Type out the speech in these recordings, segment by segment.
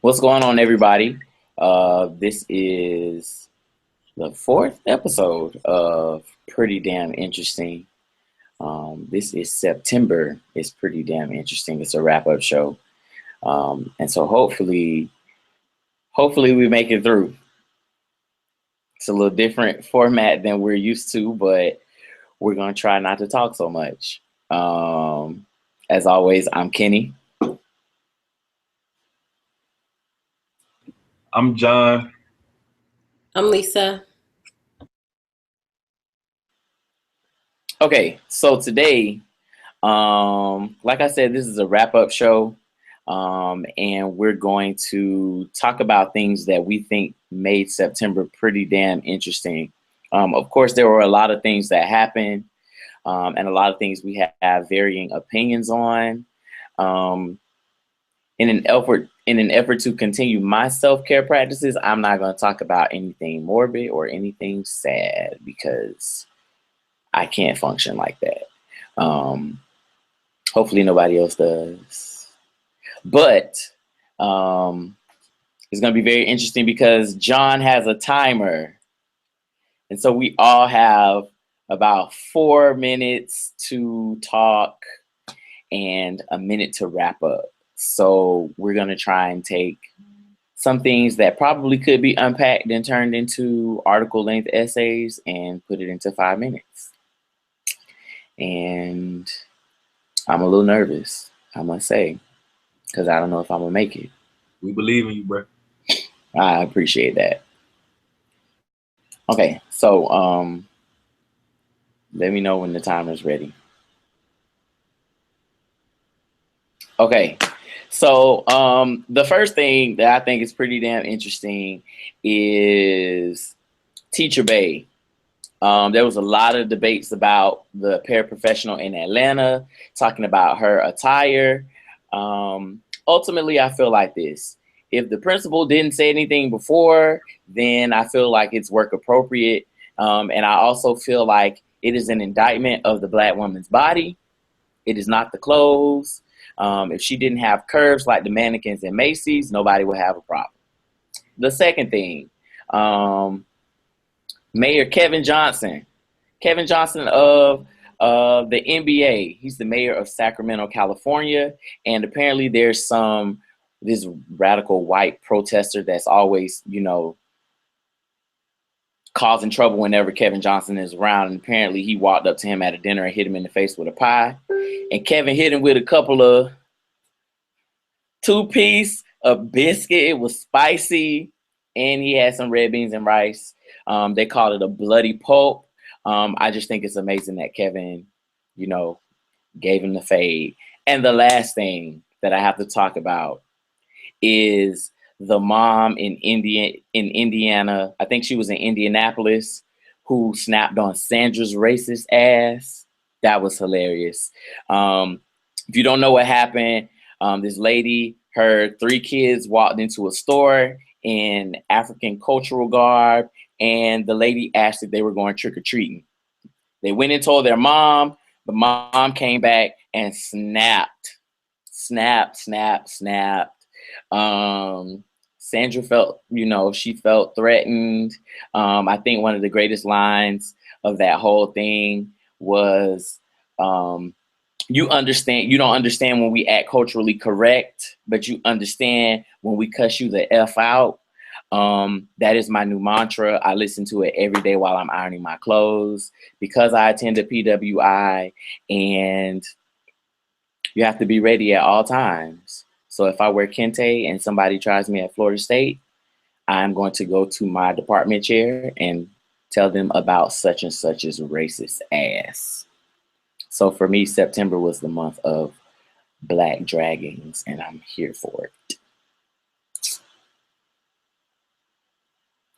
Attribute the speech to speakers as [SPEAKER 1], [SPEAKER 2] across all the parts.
[SPEAKER 1] What's going on, everybody? This is the fourth episode of Pretty Damn Interesting. This is September. It's pretty damn interesting. It's a wrap-up show, and so hopefully we make it through. It's a little different format than we're used to, but we're gonna try not to talk so much. Um, as always, I'm Kenny.
[SPEAKER 2] I'm John.
[SPEAKER 3] I'm Lisa.
[SPEAKER 1] Okay, so today, like I said, this is a wrap up show, and we're going to talk about things that we think made September pretty damn interesting. Of course, there were a lot of things that happened, and a lot of things we have varying opinions on. Um, in an effort to continue my self care practices, I'm not going to talk about anything morbid or anything sad because I can't function like that. Um, Hopefully nobody else does. But um, it's going to be very interesting because John has a timer. And so we all have about 4 minutes to talk and a minute to wrap up. So we're going to try and take some things that probably could be unpacked and turned into article length essays and put it into 5 minutes. And I'm a little nervous, I must say, because I don't know if I'm gonna make it.
[SPEAKER 2] We believe in you, bro.
[SPEAKER 1] I appreciate that. Okay, so let me know when the timer's ready. Okay, so the first thing that I think is pretty damn interesting is Teacher Bay. There was a lot of debates about the paraprofessional in Atlanta, talking about her attire. Ultimately, I feel like this. If the principal didn't say anything before, then I feel like it's work appropriate. And I also feel like it is an indictment of the black woman's body. It is not the clothes. If she didn't have curves like the mannequins in Macy's, nobody would have a problem. The second thing, um, Mayor Kevin Johnson. Kevin Johnson of the NBA. He's the mayor of Sacramento, California. And apparently there's this radical white protester that's always, causing trouble whenever Kevin Johnson is around. And apparently he walked up to him at a dinner and hit him in the face with a pie. And Kevin hit him with a couple of two-piece, a biscuit. It was spicy. And he had some red beans and rice. They called it a bloody pulp. I just think it's amazing that Kevin, you know, gave him the fade. And the last thing that I have to talk about is the mom in Indiana. I think she was in Indianapolis, who snapped on Sandra's racist ass. That was hilarious. If you don't know what happened, this lady, her 3 kids walked into a store in African cultural garb, and the lady asked if they were going trick or treating. They went and told their mom. The mom came back and snapped. Sandra felt, she felt threatened. I think one of the greatest lines of that whole thing was, you don't understand when we act culturally correct, but you understand when we cuss you the F out. That is my new mantra. I listen to it every day while I'm ironing my clothes because I attend a PWI, and you have to be ready at all times. So if I wear kente and somebody tries me at Florida State, I'm going to go to my department chair and tell them about such and such's racist ass. So for me, September was the month of black dragons, and I'm here for it.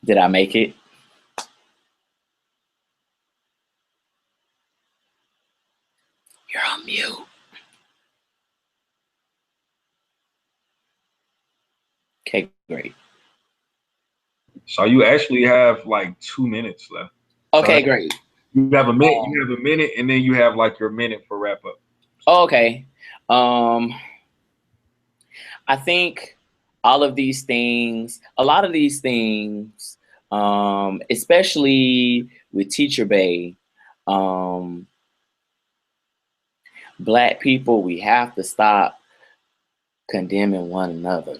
[SPEAKER 1] Did I make it? You're on mute. Okay, great.
[SPEAKER 2] So you actually have like 2 minutes left.
[SPEAKER 1] Okay,
[SPEAKER 2] So
[SPEAKER 1] great.
[SPEAKER 2] you have a minute. You have a minute, and then you have like your minute for wrap up.
[SPEAKER 1] Okay. I think all of these things, a lot of these things, especially with Teacher Bay, um, Black people, we have to stop condemning one another.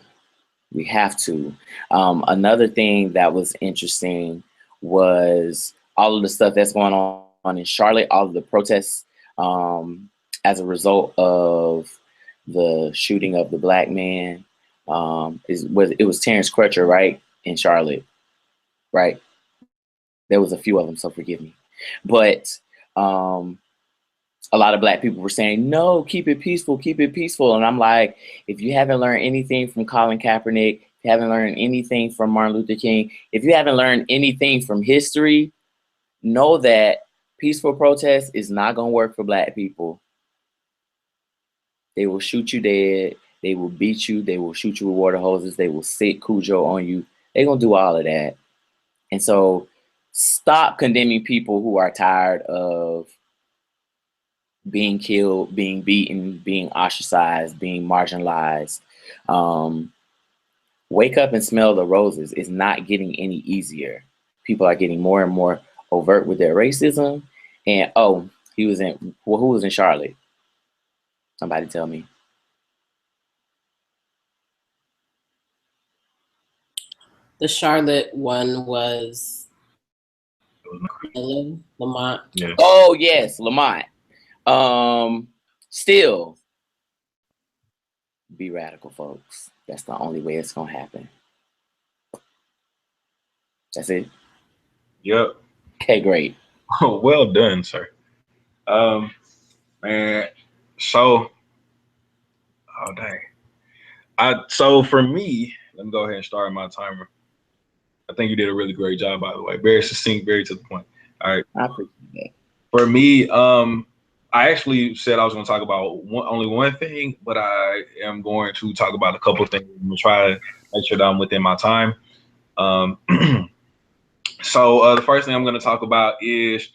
[SPEAKER 1] We have to. Another thing that was interesting was all of the stuff that's going on in Charlotte, all of the protests as a result of the shooting of the black man. It was Terrence Crutcher, right, in Charlotte, right? There was a few of them, so forgive me. But a lot of black people were saying, no, keep it peaceful, keep it peaceful. And I'm like, if you haven't learned anything from Colin Kaepernick, if you haven't learned anything from Martin Luther King, if you haven't learned anything from history, know that peaceful protest is not going to work for black people. They will shoot you dead. They will beat you. They will shoot you with water hoses. They will sit Cujo on you. They're going to do all of that. And so stop condemning people who are tired of being killed, being beaten, being ostracized, being marginalized. Wake up and smell the roses. It's not getting any easier. People are getting more and more overt with their racism. And who was in Charlotte? Somebody tell me.
[SPEAKER 3] The Charlotte one was Lamont.
[SPEAKER 2] Yeah.
[SPEAKER 1] Oh yes, Lamont. Still be radical, folks. That's the only way it's gonna happen. That's it.
[SPEAKER 2] Yep.
[SPEAKER 1] Okay, great.
[SPEAKER 2] Well done, sir. Man. So, oh dang. So for me, let me go ahead and start my timer. I think you did a really great job, by the way. Very succinct, very to the point. All right.
[SPEAKER 1] I appreciate that.
[SPEAKER 2] For me, I actually said I was going to talk about only one thing, but I am going to talk about a couple of things. I'm going to try to make sure that I'm within my time. So the first thing I'm going to talk about is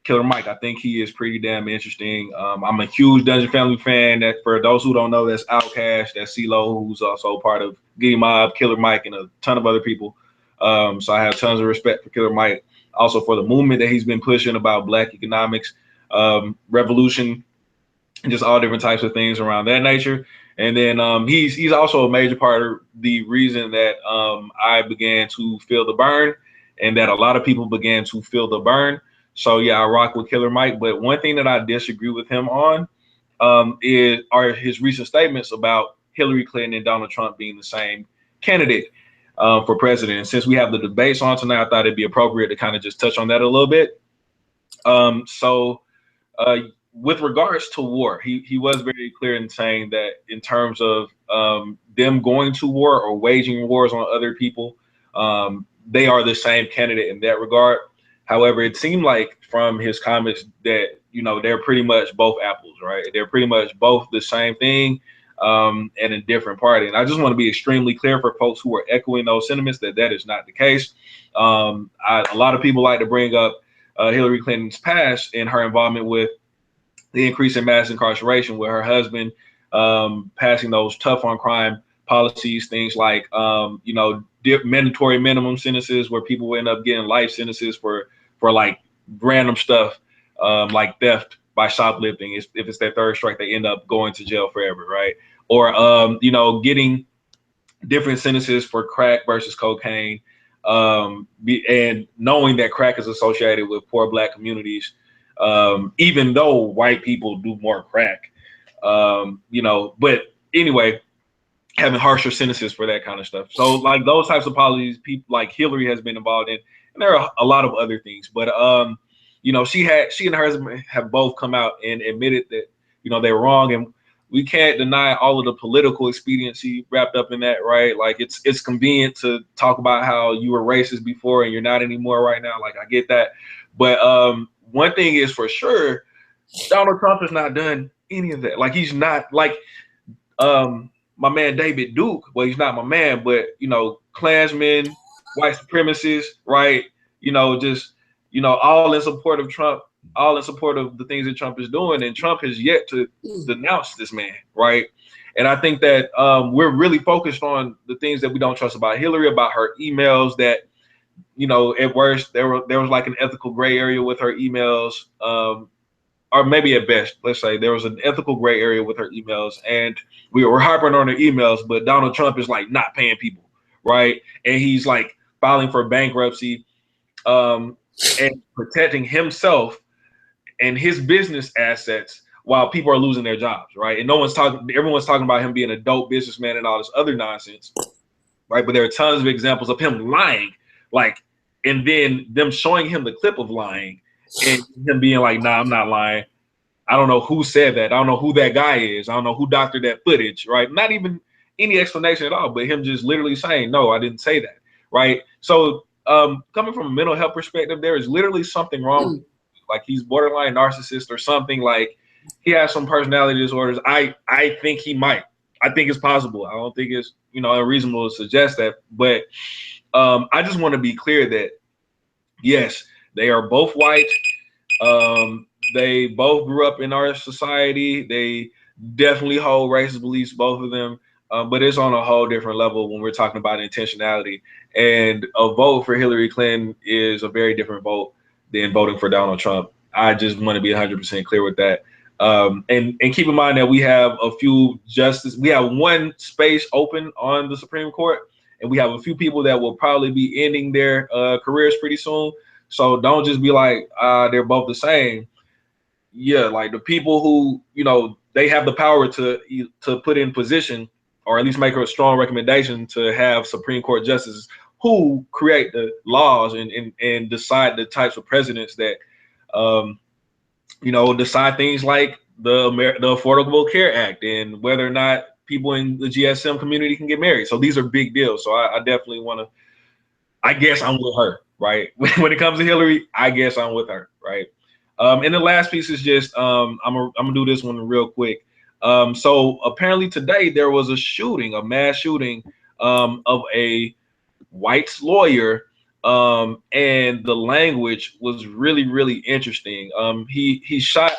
[SPEAKER 2] Killer Mike. I think he is pretty damn interesting. I'm a huge Dungeon Family fan. That for those who don't know, that's Outkast, that's CeeLo, who's also part of Goodie Mob, Killer Mike, and a ton of other people. So I have tons of respect for Killer Mike. Also for the movement that he's been pushing about Black economics, revolution, and just all different types of things around that nature. And then he's also a major part of the reason that I began to feel the burn, and that a lot of people began to feel the burn. So yeah, I rock with Killer Mike. But one thing that I disagree with him on are his recent statements about Hillary Clinton and Donald Trump being the same candidate for president. And since we have the debates on tonight, I thought it'd be appropriate to kind of just touch on that a little bit. With regards to war, he was very clear in saying that in terms of them going to war or waging wars on other people, they are the same candidate in that regard. However, it seemed like from his comments that, they're pretty much both apples, right? They're pretty much both the same thing and a different party. And I just want to be extremely clear for folks who are echoing those sentiments that is not the case. A lot of people like to bring up Hillary Clinton's past and her involvement with the increase in mass incarceration, with her husband passing those tough on crime policies, things like, mandatory minimum sentences where people end up getting life sentences for like random stuff like theft by shoplifting. If it's their third strike, they end up going to jail forever, right? Or, getting different sentences for crack versus cocaine, and knowing that crack is associated with poor Black communities, even though white people do more crack, but anyway, having harsher sentences for that kind of stuff. So like those types of policies, people like Hillary has been involved in, and there are a lot of other things. But she and her husband have both come out and admitted that they were wrong, and we can't deny all of the political expediency wrapped up in that, right? Like it's convenient to talk about how you were racist before and you're not anymore right now. Like I get that, but one thing is for sure, Donald Trump has not done any of that. Like he's not like my man David Duke. Well, he's not my man, but Klansmen, white supremacists, right? Just all in support of Trump. all in support of the things that Trump is doing, and Trump has yet to denounce this man, right? And I think that we're really focused on the things that we don't trust about Hillary, about her emails that, at worst, there was like an ethical gray area with her emails, or maybe at best, let's say there was an ethical gray area with her emails, and we were harping on her emails, but Donald Trump is like not paying people, right? And he's like filing for bankruptcy, and protecting himself and his business assets while people are losing their jobs, right? And everyone's talking about him being a dope businessman and all this other nonsense, right? But there are tons of examples of him lying, like, and then them showing him the clip of lying and him being like, nah, I'm not lying. I don't know who said that. I don't know who that guy is. I don't know who doctored that footage, right? Not even any explanation at all, but him just literally saying, no, I didn't say that, right? So coming from a mental health perspective, there is literally something wrong. Like he's borderline narcissist or something. Like he has some personality disorders. I think he might. I think it's possible. I don't think it's unreasonable to suggest that. But I just want to be clear that yes, they are both white. They both grew up in our society. They definitely hold racist beliefs, both of them. But it's on a whole different level when we're talking about intentionality. And a vote for Hillary Clinton is a very different vote than voting for Donald Trump. I just want to be 100% clear with that. And keep in mind that we have a few justices. We have one space open on the Supreme Court, and we have a few people that will probably be ending their careers pretty soon. So don't just be like, they're both the same. Yeah, like the people who, they have the power to put in position or at least make a strong recommendation to have Supreme Court justices who create the laws and decide the types of presidents that, decide things like the Affordable Care Act and whether or not people in the GSM community can get married. So these are big deals. So I definitely want to, I guess I'm with her, right? When it comes to Hillary, I guess I'm with her, right? And the last piece is just, I'm gonna do this one real quick. So apparently today there was a mass shooting of a white lawyer, and the language was really, really interesting. He shot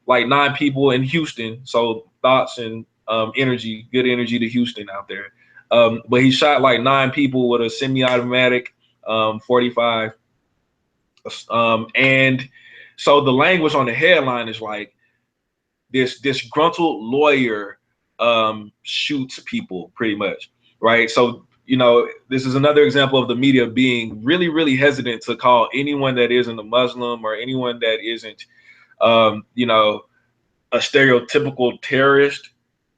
[SPEAKER 2] like 9 people in Houston. So thoughts and good energy to Houston out there. But he shot like 9 people with a semi-automatic 45. And so the language on the headline is like, this disgruntled lawyer shoots people, pretty much, right? So, this is another example of the media being really, really hesitant to call anyone that isn't a Muslim or anyone that isn't, a stereotypical terrorist,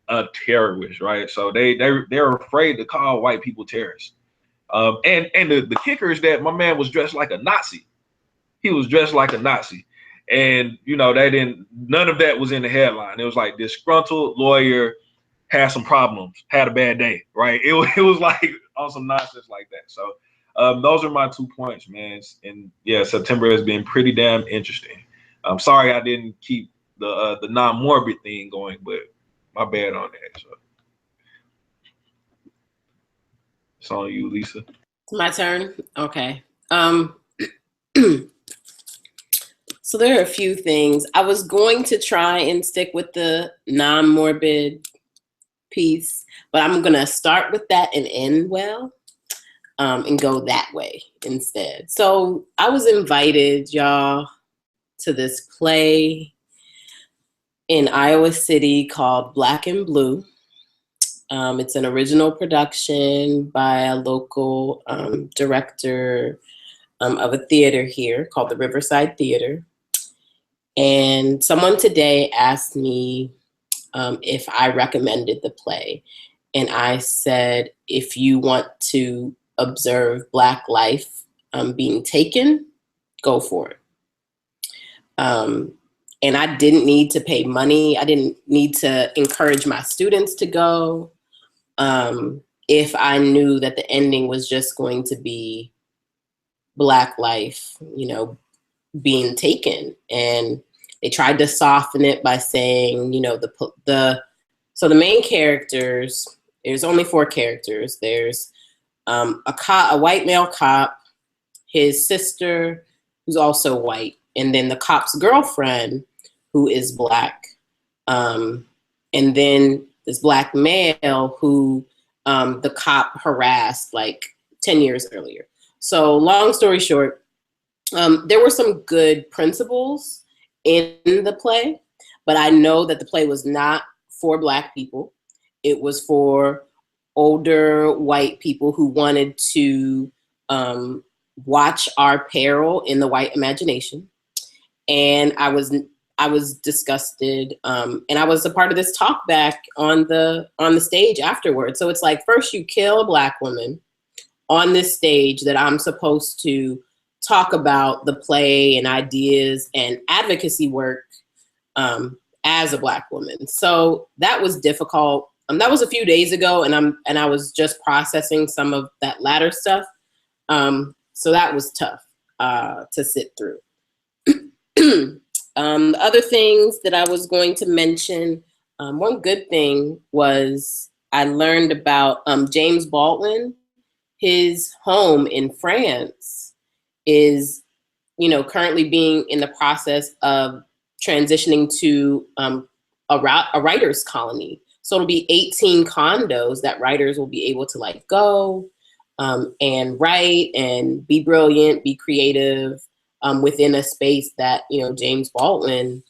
[SPEAKER 2] a terrorist, right? So they're afraid to call white people terrorists. And the kicker is that my man was dressed like a Nazi. He was dressed like a Nazi. And, none of that was in the headline. It was like disgruntled lawyer had some problems, had a bad day, right? It was like on some nonsense like that. So those are my 2 points, man. And yeah, September has been pretty damn interesting. I'm sorry I didn't keep the non-morbid thing going, but my bad on that. So it's on you, Lisa.
[SPEAKER 3] It's my turn. Okay. So there are a few things. I was going to try and stick with the non-morbid piece, but I'm going to start with that and end well, and go that way instead. So I was invited, y'all, to this play in Iowa City called Black and Blue. It's an original production by a local director of a theater here called the Riverside Theater. And someone today asked me if I recommended the play. And I said, if you want to observe Black life being taken, go for it. And I didn't need to pay money. I didn't need to encourage my students to go. If I knew that the ending was just going to be Black life, being taken. And they tried to soften it by saying, so the main characters, there's only 4 characters. There's a white male cop, his sister, who's also white, and then the cop's girlfriend, who is Black, and then this Black male who the cop harassed like 10 years earlier. So long story short, there were some good principles in the play, but I know that the play was not for Black people. It was for older white people who wanted to watch our peril in the white imagination. And I was disgusted, and I was a part of this talk back on the stage afterwards. So it's like, first you kill a Black woman on this stage that I'm supposed to talk about the play and ideas and advocacy work as a Black woman. So that was difficult. That was a few days ago, and I was just processing some of that latter stuff. So that was tough to sit through. The other things that I was going to mention, one good thing was I learned about James Baldwin. His home in France is, currently being in the process of transitioning to a writer's colony. So it'll be 18 condos that writers will be able to like go and write and be brilliant, be creative within a space that, James Baldwin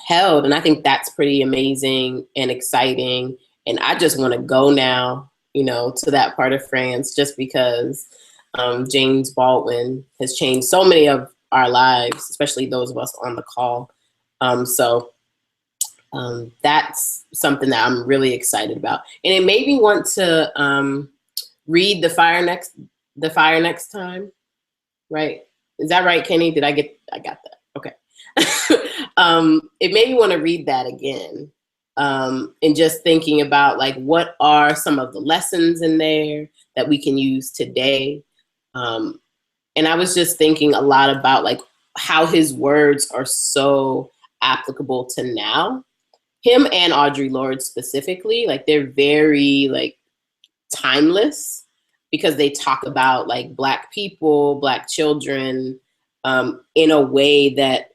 [SPEAKER 3] held. And I think that's pretty amazing and exciting. And I just want to go now, to that part of France, just because James Baldwin has changed so many of our lives, especially those of us on the call. So that's something that I'm really excited about. And it made me want to read The Fire Next Time, right? Is that right, Kenny? I got that. Okay. It made me want to read that again. And just thinking about like, what are some of the lessons in there that we can use today? And I was just thinking a lot about like how his words are so applicable to now. Him and Audre Lorde specifically, like they're very like timeless because they talk about like Black people, Black children, in a way that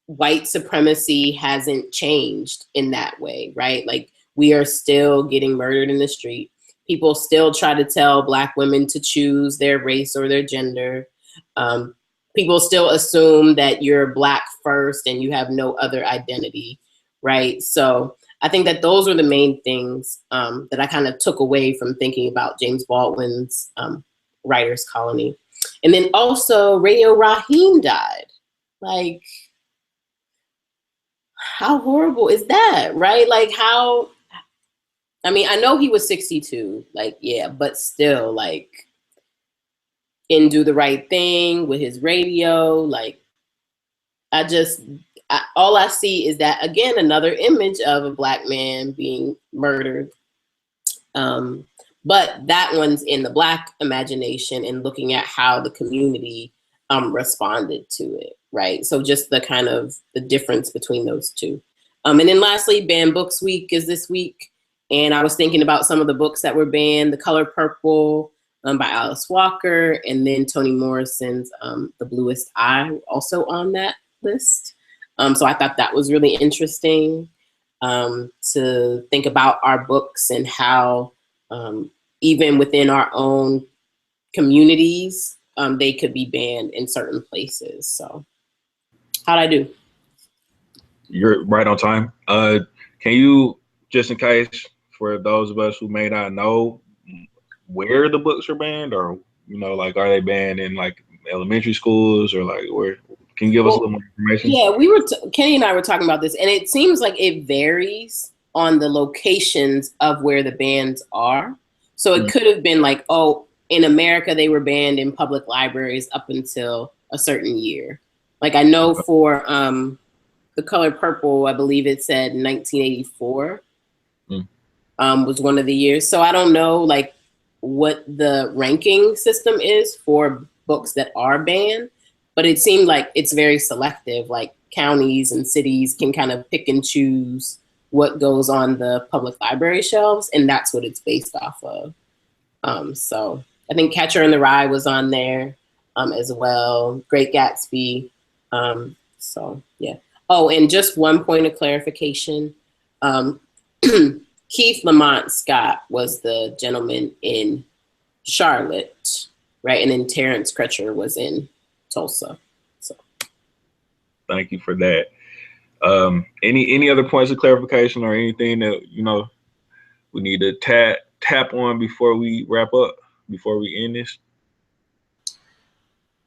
[SPEAKER 3] white supremacy hasn't changed in that way, right? Like we are still getting murdered in the street. People still try to tell Black women to choose their race or their gender. People still assume that you're Black first and you have no other identity, right? So I think that those are the main things that I kind of took away from thinking about James Baldwin's writer's colony. And then also Radio Raheem died. Like, how horrible is that, right? Like I know he was 62, like, yeah, but still, like, in Do the Right Thing with his radio, like, all I see is that, again, another image of a Black man being murdered. But that one's in the Black imagination and looking at how the community responded to it, right? So just the kind of the difference between those two. And then lastly, Banned Books Week is this week. And I was thinking about some of the books that were banned, The Color Purple by Alice Walker, and then Toni Morrison's The Bluest Eye, also on that list. So I thought that was really interesting to think about our books and how even within our own communities, they could be banned in certain places. So how'd I do?
[SPEAKER 2] You're right on time. Can you, just in case, for those of us who may not know, where the books are banned, or, like, are they banned in like elementary schools, or like where? Can you give us a little more information?
[SPEAKER 3] Yeah, Kenny and I were talking about this, and it seems like it varies on the locations of where the bans are. So it could have been like, oh, in America, they were banned in public libraries up until a certain year. Like I know for The Color Purple, I believe it said 1984 was one of the years. So I don't know like what the ranking system is for books that are banned, but it seemed like it's very selective. Like counties and cities can kind of pick and choose what goes on the public library shelves, and that's what it's based off of. So I think Catcher in the Rye was on there. as well. Great Gatsby. So yeah. Oh, and just one point of clarification. Keith Lamont Scott was the gentleman in Charlotte, right? And then Terrence Crutcher was in Tulsa. So
[SPEAKER 2] Thank you for that. Any other points of clarification or anything that we need to tap on before we wrap up, before we end this?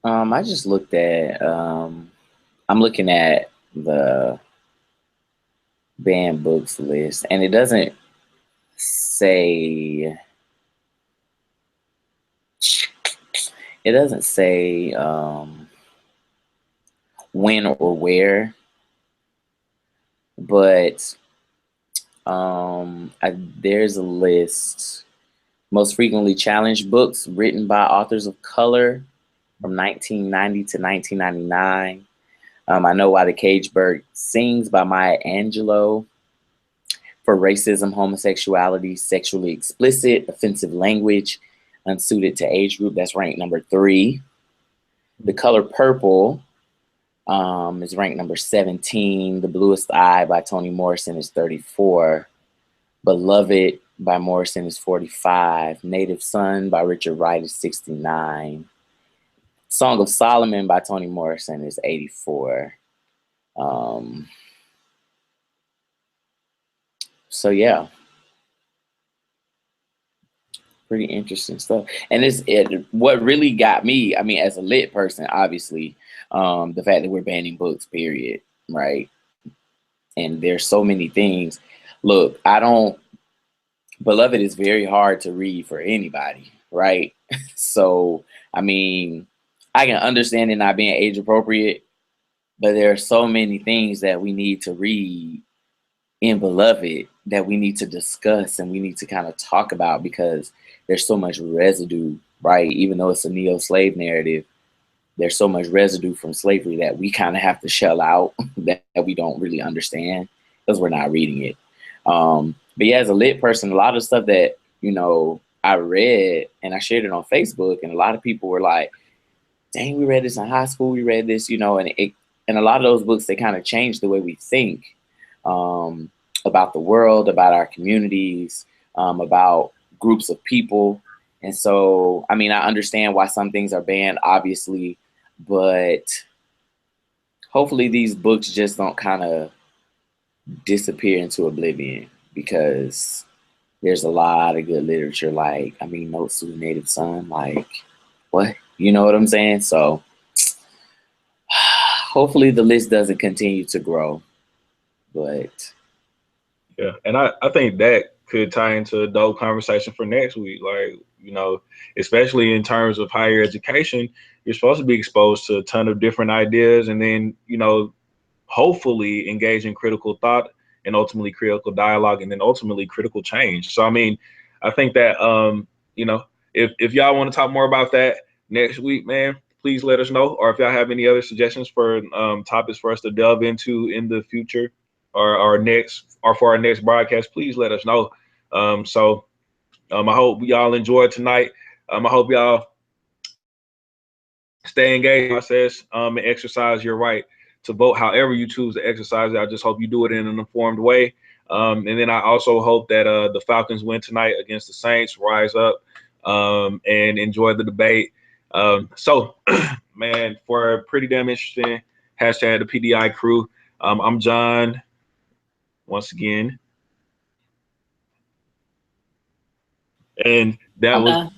[SPEAKER 1] I just looked at I'm looking at the banned books list, and it doesn't say when or where, but there's a list. Most frequently challenged books written by authors of color from 1990 to 1999. I Know Why the Caged Bird Sings by Maya Angelou. For racism, homosexuality, sexually explicit, offensive language, unsuited to age group. That's ranked number 3. The Color Purple is ranked number 17. The Bluest Eye by Toni Morrison is 34. Beloved by Morrison is 45. Native Son by Richard Wright is 69. Song of Solomon by Toni Morrison is 84. So yeah, pretty interesting stuff. And what really got me, I mean, as a lit person, obviously, the fact that we're banning books, period, right? And there's so many things. Look, Beloved is very hard to read for anybody, right? So, I mean, I can understand it not being age appropriate, but there are so many things that we need to read in Beloved that we need to discuss and we need to kind of talk about, because there's so much residue, right? Even though it's a neo-slave narrative, there's so much residue from slavery that we kind of have to shell out that we don't really understand because we're not reading it. But yeah, as a lit person, a lot of stuff that, I read and I shared it on Facebook, and a lot of people were like, dang, we read this in high school, we read this, and a lot of those books, they kind of changed the way we think about the world, about our communities, about groups of people. And so, I mean, I understand why some things are banned, obviously, but hopefully these books just don't kind of disappear into oblivion, because there's a lot of good literature. Like, I mean, Notes to the Native Son, like, what? You know what I'm saying? So hopefully the list doesn't continue to grow, but
[SPEAKER 2] yeah. And I think that could tie into a dope conversation for next week. Like, especially in terms of higher education, you're supposed to be exposed to a ton of different ideas, and then, hopefully engage in critical thought and ultimately critical dialogue, and then ultimately critical change. So, I mean, I think that, if y'all want to talk more about that next week, man, please let us know. Or if y'all have any other suggestions for topics for us to delve into in the future, or for our next broadcast, please let us know. I hope y'all enjoyed tonight. I hope y'all stay engaged in the process, and exercise your right to vote however you choose to exercise it. I just hope you do it in an informed way. And then I also hope that the Falcons win tonight against the Saints, rise up, and enjoy the debate. So, man, for Pretty Damn Interesting, hashtag the PDI crew, I'm John, once again. And that was...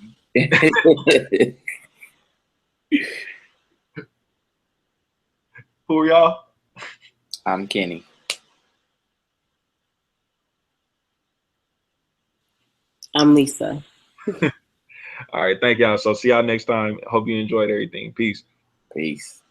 [SPEAKER 2] Who are y'all?
[SPEAKER 1] I'm Kenny.
[SPEAKER 3] I'm Lisa.
[SPEAKER 2] All right, thank y'all. So see y'all next time. Hope you enjoyed everything. Peace.
[SPEAKER 1] Peace.